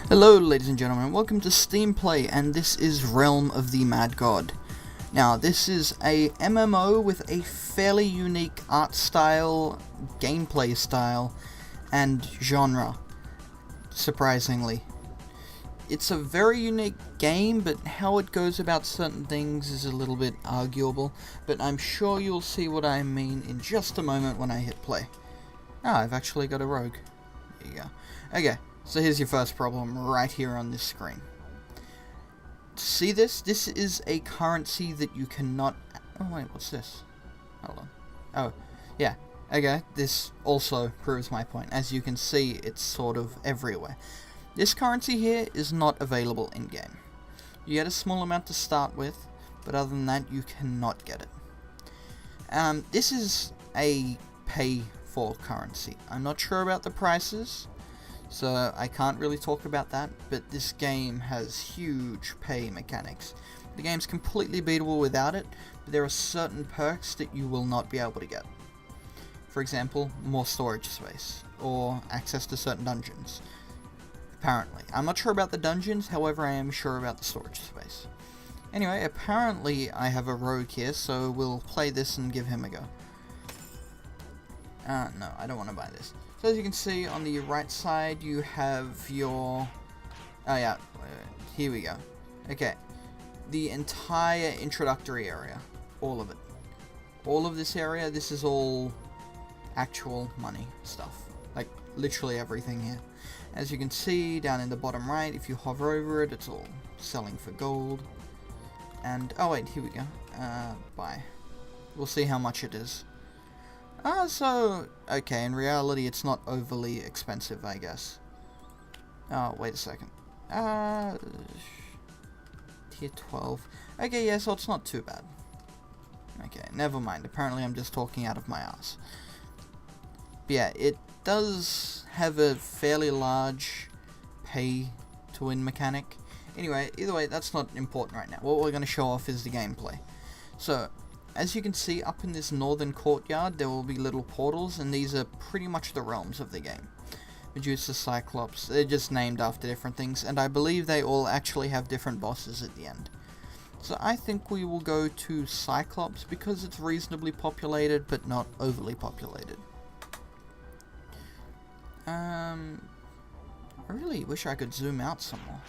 Hello ladies and gentlemen, welcome to SteamPlay, and this is Realm of the Mad God. Now this is a MMO with a fairly unique art style, gameplay style, and genre, surprisingly. It's a very unique game, but how it goes about certain things is a little bit arguable, but I'm sure you'll see what I mean in just a moment when I hit play. Ah, I've actually got a rogue. There you go. Okay. So here's your first problem right here on this screen. See this? This is a currency that you cannot... Oh wait, what's this? Hold on. Oh, yeah. Okay, this also proves my point. As you can see, it's sort of everywhere. This currency here is not available in-game. You get a small amount to start with, but other than that, you cannot get it. This is a pay-for currency. I'm not sure about the prices, so I can't really talk about that, but this game has huge pay mechanics. The game's completely beatable without it, but there are certain perks that you will not be able to get. For example, more storage space, or access to certain dungeons. Apparently. I'm not sure about the dungeons, however I am sure about the storage space. Anyway, apparently I have a rogue here, so we'll play this and give him a go. No, I don't want to buy this. So as you can see, on the right side, you have your... Oh yeah, here we go. Okay, the entire introductory area. All of it. All of this area, this is all actual money stuff. Like, literally everything here. As you can see, down in the bottom right, if you hover over it, it's all selling for gold. And, oh wait, here we go. Buy. We'll see how much it is. Okay, in reality it's not overly expensive, I guess. Oh, wait a second. Tier 12. Okay, yeah, so it's not too bad. Okay, never mind. Apparently I'm just talking out of my ass. But yeah, it does have a fairly large pay-to-win mechanic. Anyway, either way, that's not important right now. What we're going to show off is the gameplay. So, as you can see, up in this northern courtyard, there will be little portals, and these are pretty much the realms of the game. Medusa, Cyclops, they're just named after different things, and I believe they all actually have different bosses at the end. So I think we will go to Cyclops, because it's reasonably populated, but not overly populated. I really wish I could zoom out some more.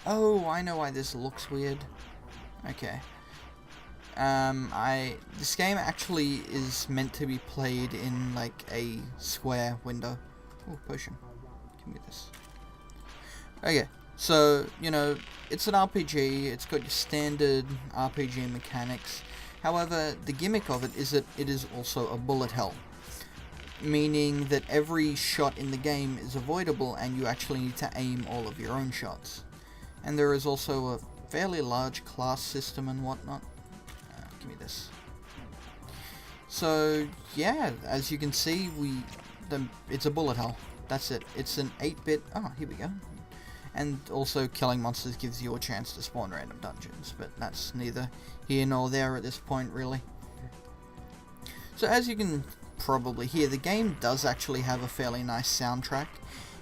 Oh, I know why this looks weird. Okay. This game actually is meant to be played in, like, a square window. Oh, potion. Give me this. Okay, so, you know, it's an RPG, it's got your standard RPG mechanics. However, the gimmick of it is that it is also a bullet hell. Meaning that every shot in the game is avoidable, and you actually need to aim all of your own shots. And there is also a fairly large class system and whatnot. Give me this. So yeah, as you can see, it's a bullet hell. That's it. It's an 8-bit. Oh, here we go. And also, killing monsters gives you a chance to spawn random dungeons, but that's neither here nor there at this point, really. So as you can probably hear, the game does actually have a fairly nice soundtrack.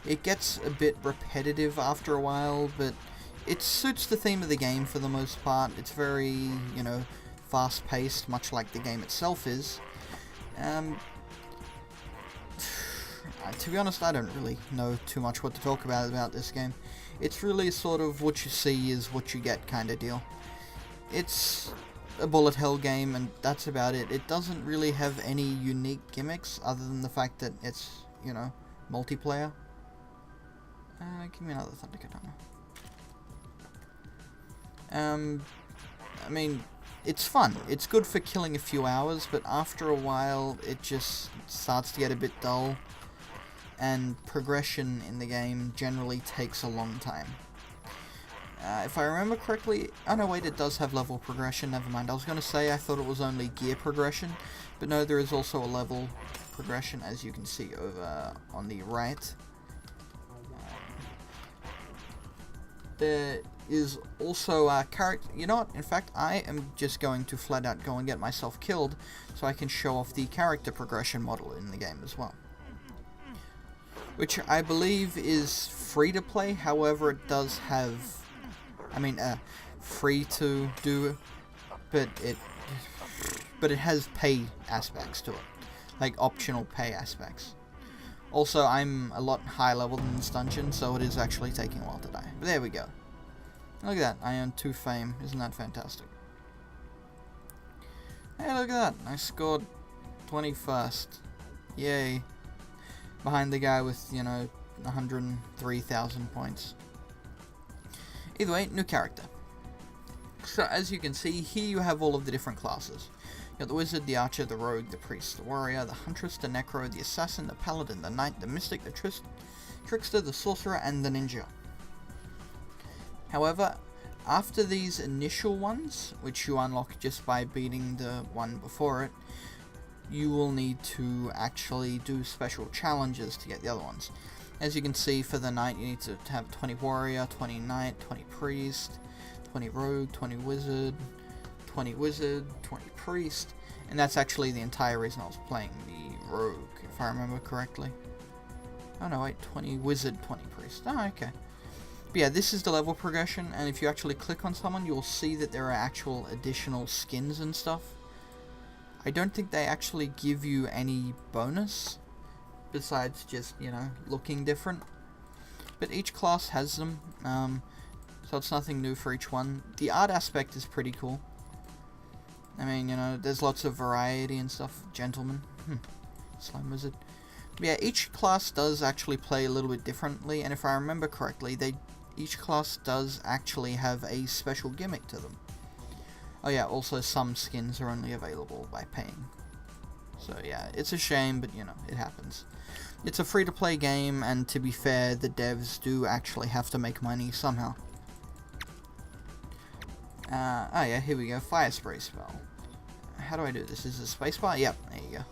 It gets a bit repetitive after a while, but it suits the theme of the game for the most part. It's very, you know, fast-paced, much like the game itself is. To be honest, I don't really know too much what to talk about this game. It's really sort of what you see is what you get kind of deal. It's a bullet hell game, and that's about it. It doesn't really have any unique gimmicks other than the fact that it's, you know, multiplayer. Give me another Thunder Katana. I mean, it's fun. It's good for killing a few hours, but after a while it just starts to get a bit dull, and progression in the game generally takes a long time. If I remember correctly... Oh no, wait, it does have level progression, never mind. I was going to say I thought it was only gear progression, but no, there is also a level progression, as you can see over on the right. There is also a character... You know what? In fact, I am just going to flat out go and get myself killed so I can show off the character progression model in the game as well. which I believe is free to play. However, it does have, free to do, but it has pay aspects to it, like optional pay aspects. Also, I'm a lot higher level than this dungeon, so it is actually taking a while to die. But there we go. Look at that, I earned 2 fame. Isn't that fantastic? Hey, look at that, I scored 21st. Yay. Behind the guy with, 103,000 points. Either way, new character. So, as you can see, here you have all of the different classes. You got the wizard, the archer, the rogue, the priest, the warrior, the huntress, the necro, the assassin, the paladin, the knight, the mystic, the trickster, the sorcerer, and the ninja. However, after these initial ones, which you unlock just by beating the one before it, you will need to actually do special challenges to get the other ones. As you can see, for the knight, you need to have 20 warrior, 20 knight, 20 priest, 20 rogue, 20 wizard, 20 priest, and that's actually the entire reason I was playing the rogue, if I remember correctly. Oh no, wait, 20 wizard, 20 priest. Oh, okay. But yeah, this is the level progression, and if you actually click on someone, you'll see that there are actual additional skins and stuff. I don't think they actually give you any bonus, besides just, looking different. But each class has them, so it's nothing new for each one. The art aspect is pretty cool. I mean, there's lots of variety and stuff. Gentleman. Slime wizard. But yeah, each class does actually play a little bit differently, and if I remember correctly, each class does actually have a special gimmick to them. Oh yeah, also some skins are only available by paying. So yeah, it's a shame, but it happens. It's a free-to-play game, and to be fair, the devs do actually have to make money somehow. Oh yeah, here we go, fire spray spell. How do I do this? Is it spacebar? Yep, there you go.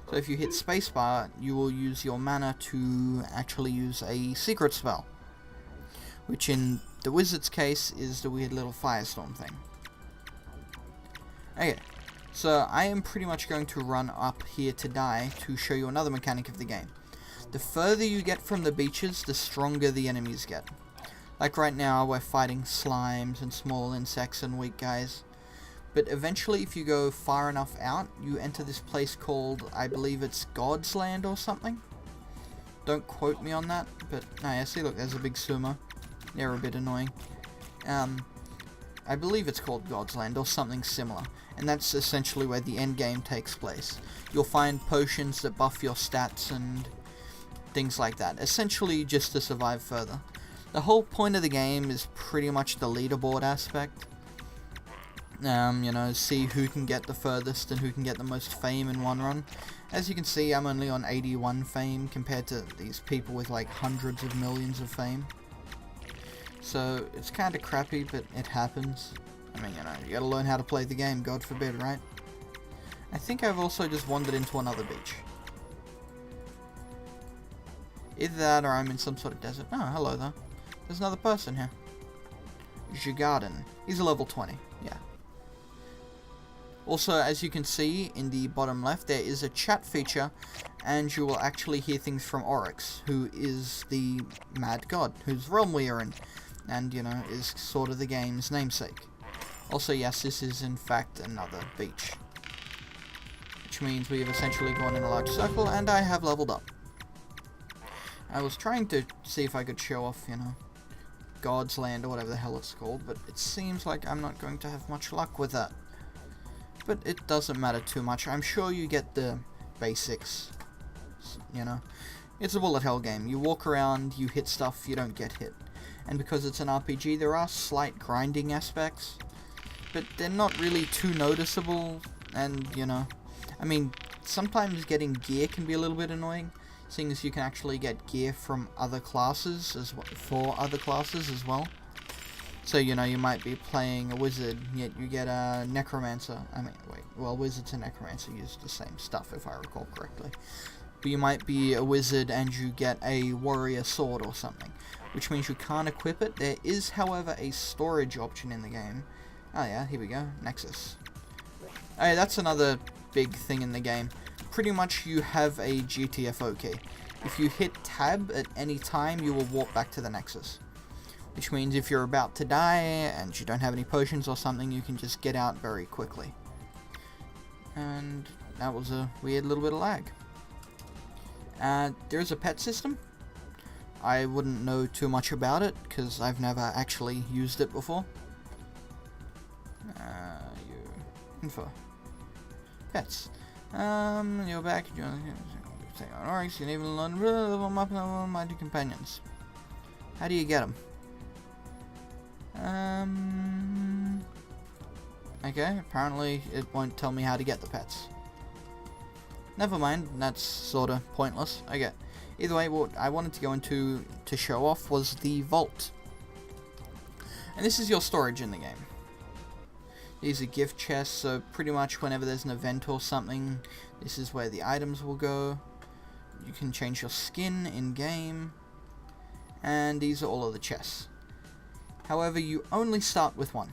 So if you hit spacebar, you will use your mana to actually use a secret spell, which in the wizard's case is the weird little firestorm thing. Okay, so I am pretty much going to run up here to die to show you another mechanic of the game. The further you get from the beaches, the stronger the enemies get. Like right now, we're fighting slimes and small insects and weak guys. But eventually, if you go far enough out, you enter this place called, I believe it's God's Land or something. Don't quote me on that, but no, yeah, see, look, there's a big sumo. They're a bit annoying. I believe it's called God's Land or something similar, and that's essentially where the end game takes place. You'll find potions that buff your stats and things like that, essentially just to survive further. The whole point of the game is pretty much the leaderboard aspect. See who can get the furthest and who can get the most fame in one run. As you can see, I'm only on 81 fame compared to these people with like hundreds of millions of fame. So it's kind of crappy, but it happens. I mean, you gotta learn how to play the game, God forbid, right? I think I've also just wandered into another beach. Either that or I'm in some sort of desert. Oh, hello there. There's another person here. Jigarden. He's a level 20, yeah. Also, as you can see in the bottom left, there is a chat feature, and you will actually hear things from Oryx, who is the Mad God, whose realm we are in, and, is sort of the game's namesake. Also, yes, this is in fact another beach, which means we have essentially gone in a large circle, and I have leveled up. I was trying to see if I could show off, God's Land or whatever the hell it's called, but it seems like I'm not going to have much luck with that. But it doesn't matter too much. I'm sure you get the basics, It's a bullet hell game. You walk around, you hit stuff, you don't get hit. And because it's an RPG, there are slight grinding aspects, but they're not really too noticeable, and, I mean, sometimes getting gear can be a little bit annoying, seeing as you can actually get gear from other classes, for other classes as well. So, you might be playing a wizard, yet you get a necromancer. Wizards and necromancer use the same stuff, if I recall correctly. But you might be a wizard and you get a warrior sword or something, which means you can't equip it. There is, however, a storage option in the game. Oh yeah, here we go, Nexus. Hey, that's another big thing in the game. Pretty much you have a GTFO key. if you hit tab at any time, you will warp back to the Nexus. Which means if you're about to die and you don't have any potions or something, you can just get out very quickly. And that was a weird little bit of lag. There's a pet system. I wouldn't know too much about it because I've never actually used it before. Info. Pets. You're back. You're God Oryx. You can even learn my two companions. How do you get them? Okay, apparently it won't tell me how to get the pets. Never mind, that's sorta pointless. Okay. Either way, what I wanted to go into to show off was the vault. And this is your storage in the game. These are gift chests, so pretty much whenever there's an event or something, this is where the items will go. You can change your skin in-game. And these are all of the chests. However, you only start with one.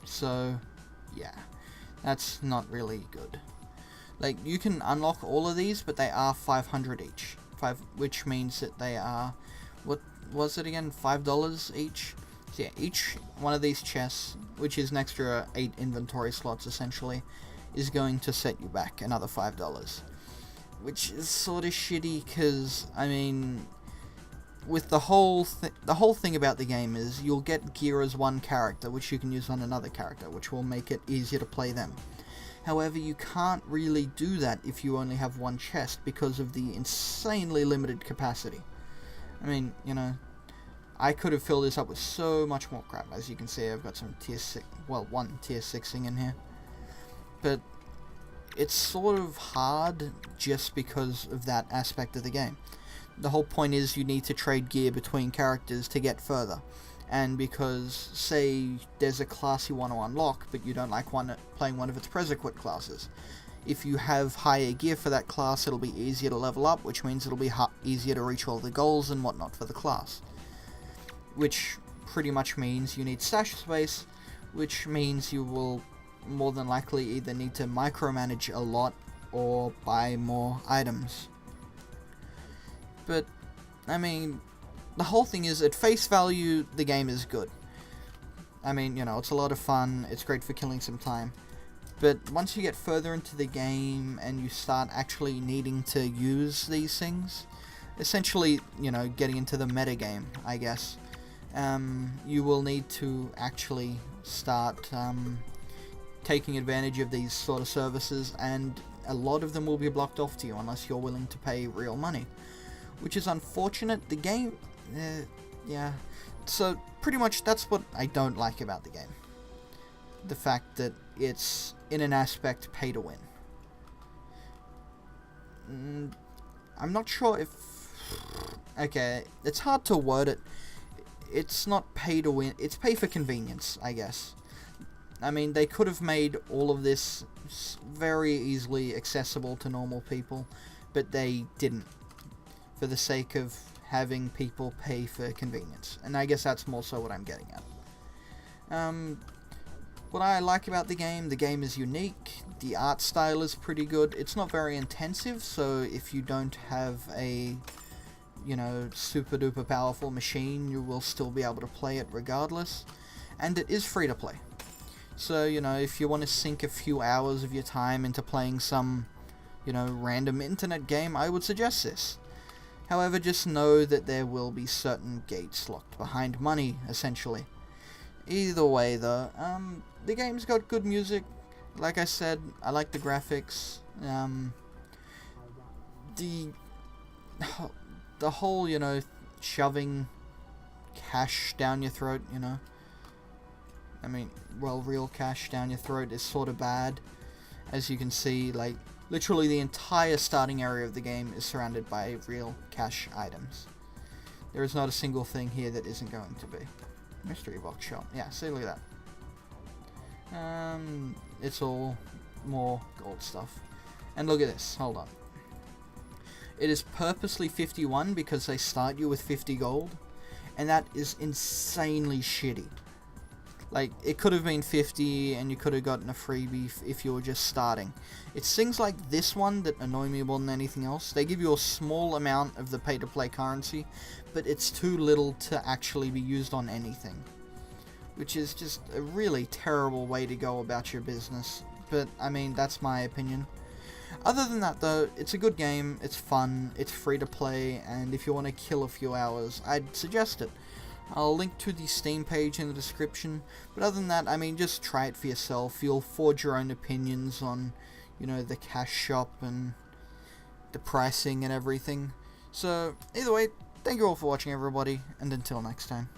So, yeah. That's not really good. Like, you can unlock all of these, but they are 500 each. Which means that they are, what was it again? $5 each? So yeah, each one of these chests, which is an extra 8 inventory slots essentially, is going to set you back another $5. Which is sort of shitty, because, I mean, with the whole thing about the game is you'll get gear as one character, which you can use on another character, which will make it easier to play them. However, you can't really do that if you only have one chest because of the insanely limited capacity. I mean, you know, I could have filled this up with so much more crap. As you can see, I've got some tier 6, well, one tier 6ing in here. But it's sort of hard just because of that aspect of the game. The whole point is you need to trade gear between characters to get further. And because, say, there's a class you want to unlock, but you don't like playing one of its prerequisite classes. If you have higher gear for that class, it'll be easier to level up, which means it'll be easier to reach all the goals and whatnot for the class. Which pretty much means you need stash space, which means you will more than likely either need to micromanage a lot or buy more items. But, I mean, the whole thing is, at face value, the game is good. I mean, you know, it's a lot of fun, it's great for killing some time. But once you get further into the game and you start actually needing to use these things, essentially, you know, getting into the meta game, I guess, you will need to actually start taking advantage of these sort of services, and a lot of them will be blocked off to you unless you're willing to pay real money. Which is unfortunate. The game, yeah. So pretty much that's what I don't like about the game. The fact that it's, in an aspect, pay to win. I'm not sure if... Okay, it's hard to word it. It's not pay to win, it's pay for convenience, I guess. I mean, they could have made all of this very easily accessible to normal people, but they didn't. For the sake of having people pay for convenience. And I guess that's more so what I'm getting at. What I like about the game is unique, the art style is pretty good, it's not very intensive, so if you don't have a, you know, super duper powerful machine, you will still be able to play it regardless. And it is free to play. So, you know, if you want to sink a few hours of your time into playing some, you know, random internet game, I would suggest this. However, just know that there will be certain gates locked behind money, essentially. Either way, though, the game's got good music. Like I said, I like the graphics. The whole, you know, shoving cash down your throat, you know. I mean, well, real cash down your throat is sort of bad. As you can see, like, literally the entire starting area of the game is surrounded by real cash items. There is not a single thing here that isn't going to be. Mystery box shop. Yeah, see, look at that. It's all more gold stuff. And look at this, hold on. It is purposely 51 because they start you with 50 gold. And that is insanely shitty. Like, it could have been 50 and you could have gotten a freebie if you were just starting. It's things like this one that annoy me more than anything else. They give you a small amount of the pay-to-play currency, but it's too little to actually be used on anything. Which is just a really terrible way to go about your business. But, I mean, that's my opinion. Other than that, though, it's a good game, it's fun, it's free to play, and if you want to kill a few hours, I'd suggest it. I'll link to the Steam page in the description, but other than that, I mean, just try it for yourself. You'll forge your own opinions on, you know, the cash shop and the pricing and everything. So, either way, thank you all for watching, everybody, and until next time.